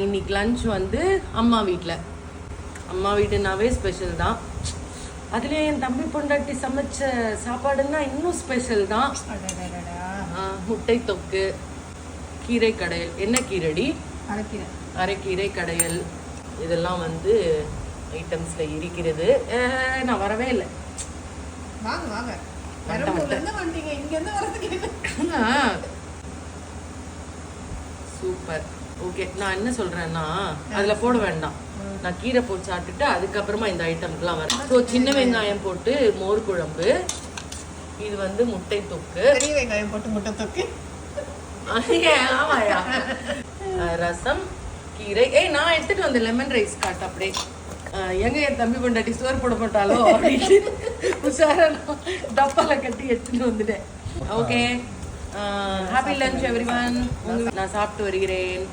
இன்னைக்கு லஞ்ச் வந்து அம்மா வீட்டில். அம்மா வீட்டுனாவே ஸ்பெஷல் தான். அதுலேயே என் தம்பி பொண்டாட்டி சமைச்ச சாப்பாடுன்னா இன்னும் ஸ்பெஷல் தான். முட்டை தொக்கு, கீரை கடையல். என்ன கீரைடி? அரைக்கீரை கடையல். இதெல்லாம் வந்து ஐட்டம்ஸில் இருக்கிறது. நான் வரவே இல்லை. சூப்பர். ஓகே, நான் என்ன சொல்றேன்னா அதுல போட வேண்டாம். நான் கீரை போட்டு சாப்பிட்டுட்டு அதுக்கப்புறமா இந்த ஐட்டம்க்குலாம் வரேன். ஸோ சின்ன வெங்காயம் போட்டு மோர் குழம்பு, இது வந்து முட்டை தொக்கு, பெரிய வெங்காயம் போட்டு முட்டை தொக்கு, ஆமாயா, ரசம், கீரை. நான் எடுத்துட்டு வந்தேன் லெமன் ரைஸ் காட்டு. அப்படியே எங்க என் தம்பி பொண்டாட்டி சோறு போட மாட்டாலோ அப்படின்னு உஷாரா டப்பால கட்டி எடுத்துட்டு வந்துட்டேன். Okay, happy lunch everyone. நான் சாப்பிட்டு வருகிறேன்.